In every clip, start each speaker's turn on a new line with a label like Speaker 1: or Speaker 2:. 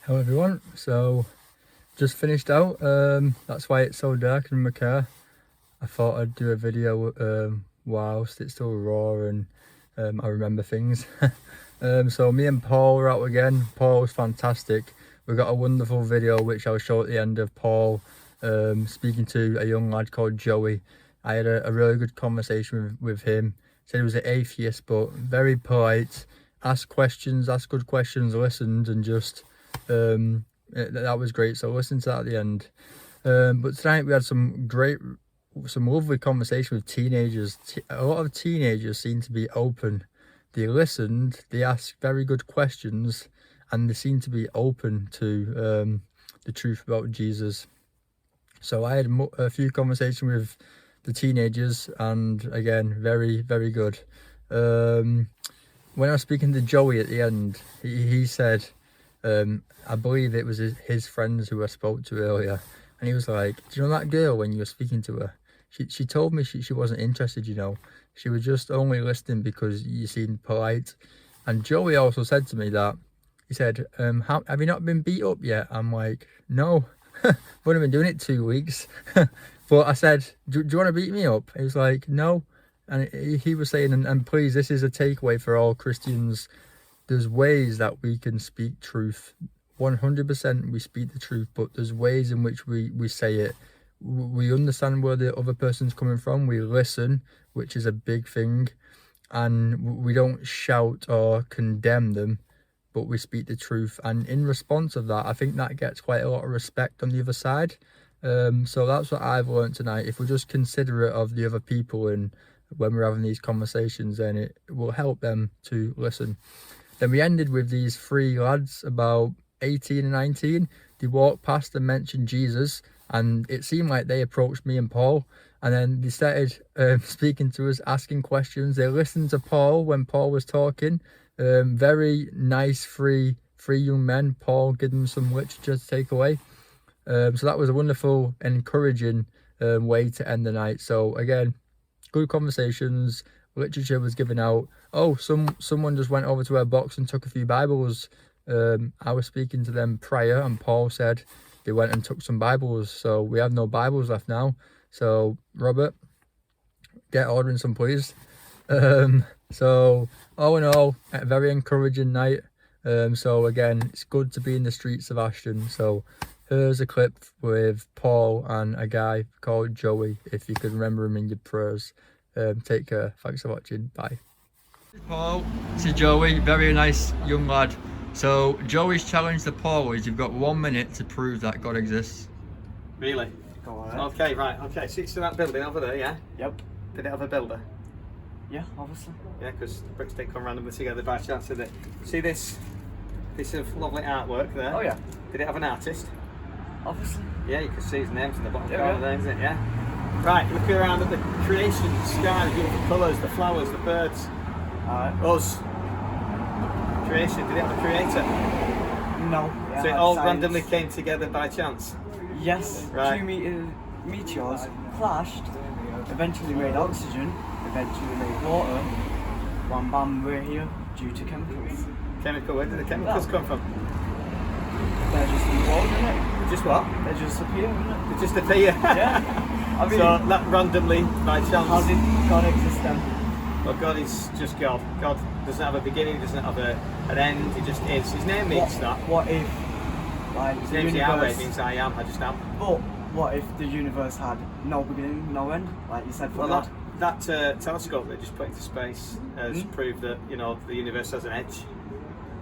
Speaker 1: Hello everyone, so just finished out, that's why it's so dark in my car. I thought I'd do a video whilst it's still raw and I remember things. So me and Paul were out again. Paul was fantastic. We got a wonderful video which I'll show at the end of Paul speaking to a young lad called Joey. I had a really good conversation with him. Said he was an atheist but very polite, asked questions, asked good questions, listened, and just that was great. So listen to that at the end. But tonight we had some lovely conversation with teenagers. A lot of teenagers seem to be open. They listened, they asked very good questions, and they seem to be open to the truth about Jesus. So I had a few conversations with the teenagers, and again, very, very good. When I was speaking to Joey at the end, he said, I believe it was his friends who I spoke to earlier, and he was like, do you know that girl when you were speaking to her? She told me she wasn't interested, you know. She was just only listening because you seemed polite. And Joey also said to me that, he said, have you not been beat up yet? I'm like, no, I've only been doing it 2 weeks. But I said, do you want to beat me up? He was like, no. And he was saying, and please, this is a takeaway for all Christians. There's ways that we can speak truth. 100% we speak the truth, but there's ways in which we say it. We understand where the other person's coming from. We listen, which is a big thing. And we don't shout or condemn them, but we speak the truth. And in response of that, I think that gets quite a lot of respect on the other side. So that's what I've learned tonight. If we're just considerate of the other people and when we're having these conversations, then it will help them to listen. Then we ended with these three lads, about 18 and 19. They walked past and mentioned Jesus, and it seemed like they approached me and Paul, and then they started speaking to us, asking questions. They listened to Paul when Paul was talking. Very nice, three young men. Paul gave them some literature to take away. So that was a wonderful, encouraging way to end the night. So again, good conversations. Literature was given out. Oh, someone just went over to our box and took a few Bibles. I was speaking to them prior, and Paul said they went and took some Bibles. So we have no Bibles left now. So Robert, get ordering some, please. So all in all, a very encouraging night. So again, it's good to be in the streets of Ashton. So here's a clip with Paul and a guy called Joey, if you can remember him in your prayers. Take care. Thanks for watching. Bye. Paul, this is Joey, very nice young lad. So Joey's challenge to Paul is you've got 1 minute to prove that God exists.
Speaker 2: Really?
Speaker 3: Go on.
Speaker 2: Okay, right. Okay, so it's that building over there, yeah?
Speaker 3: Yep.
Speaker 2: Did it have a builder?
Speaker 3: Yeah, obviously.
Speaker 2: Yeah, because the bricks didn't come randomly together by chance, did it? See this piece of lovely artwork there?
Speaker 3: Oh yeah.
Speaker 2: Did it have an artist?
Speaker 3: Obviously.
Speaker 2: Yeah, you can see his names in the bottom
Speaker 3: Yeah,
Speaker 2: corner
Speaker 3: yeah.
Speaker 2: there, isn't it? Yeah. Right, looking around at the creation, the sky, the beautiful colours, the flowers, the birds. Us. Creation, did it have a creator?
Speaker 3: No.
Speaker 2: So it all randomly came together by chance?
Speaker 3: Yes.
Speaker 2: Right.
Speaker 3: Two meteors clashed, eventually made oxygen, eventually made water. Wham bam, we're here due to chemicals.
Speaker 2: Chemical, where did the chemicals come from?
Speaker 3: They're just in the water, innit?
Speaker 2: Just what?
Speaker 3: They just appear, innit?
Speaker 2: They just appear?
Speaker 3: Yeah. I mean,
Speaker 2: so that randomly, by chance.
Speaker 3: how did God exist then?
Speaker 2: Well, God is just God. God doesn't have a beginning, doesn't have an end, he just is. His name means that.
Speaker 3: What if, like,
Speaker 2: His
Speaker 3: the
Speaker 2: name's Yahweh,
Speaker 3: universe...
Speaker 2: it means I am, I just am.
Speaker 3: But what if the universe had no beginning, no end, like you said for
Speaker 2: Well,
Speaker 3: God?
Speaker 2: that telescope they just put into space has proved that, you know, the universe has an edge.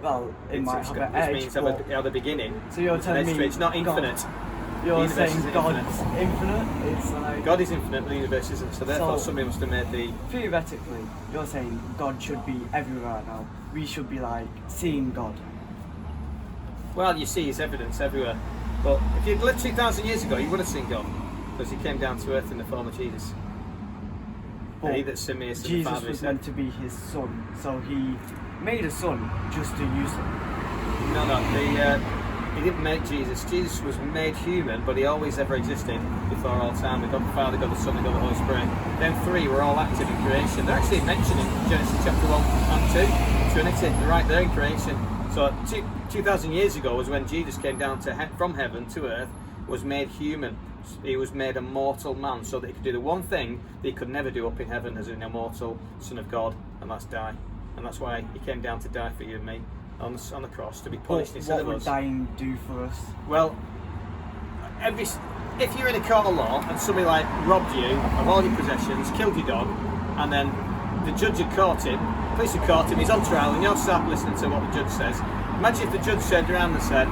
Speaker 3: Well, it might have an
Speaker 2: Which
Speaker 3: edge,
Speaker 2: means
Speaker 3: but...
Speaker 2: it have a beginning.
Speaker 3: So you're telling me
Speaker 2: It's not infinite.
Speaker 3: You're
Speaker 2: The universe
Speaker 3: saying
Speaker 2: isn't
Speaker 3: God's infinite? It's like...
Speaker 2: God is infinite, the universe isn't, so therefore
Speaker 3: So-
Speaker 2: somebody must have made the...
Speaker 3: Theoretically, you're saying God should be everywhere right now. We should be like seeing God.
Speaker 2: Well, you see his evidence everywhere. But if you'd lived 2,000 years ago, you would have seen God. Because he came down to earth in the form of Jesus.
Speaker 3: But
Speaker 2: And he that sent me is to the
Speaker 3: Jesus
Speaker 2: Father, he
Speaker 3: was
Speaker 2: said.
Speaker 3: meant to be his son, so he made a son just to use him.
Speaker 2: No, he didn't make Jesus. Jesus was made human, but he always ever existed before all time. The God the Father, God the Son, and God the Holy Spirit. Them three were all active in creation. They're actually mentioned in Genesis chapter 1 and 2. Trinity, they're right there in creation. So 2,000 years ago was when Jesus came down from heaven to earth, was made human. He was made a mortal man so that he could do the one thing that he could never do up in heaven as an immortal Son of God, and that's die. And that's why he came down to die for you and me on the cross, to be punished instead of us.
Speaker 3: What would dying do for us?
Speaker 2: Well, if you're in a court of law and somebody like robbed you of all your possessions, killed your dog, and then the judge had caught him, police had caught him, he's on trial, and you're sat listening to what the judge says. Imagine if the judge turned around and said,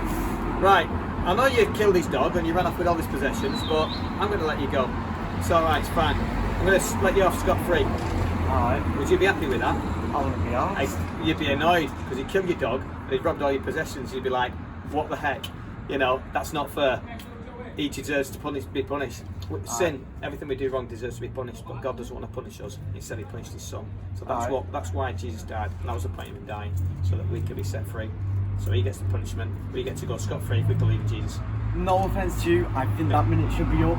Speaker 2: right, I know you killed his dog and you ran off with all his possessions, but I'm going to let you go. It's alright, it's fine. I'm going to let you off scot-free.
Speaker 3: Alright.
Speaker 2: Would you be happy with that?
Speaker 3: I wouldn't be asked.
Speaker 2: You'd be annoyed because he killed your dog and he'd robbed all your possessions. You'd be like, what the heck? You know, that's not fair. He deserves to be punished. Sin, everything we do wrong deserves to be punished, but God doesn't want to punish us. Instead, he punished his son. So that's why Jesus died, and that was the point of him dying, so that we could be set free. So he gets the punishment, we get to go scot-free if we believe in Jesus.
Speaker 3: No offence to you, I think that minute should be up.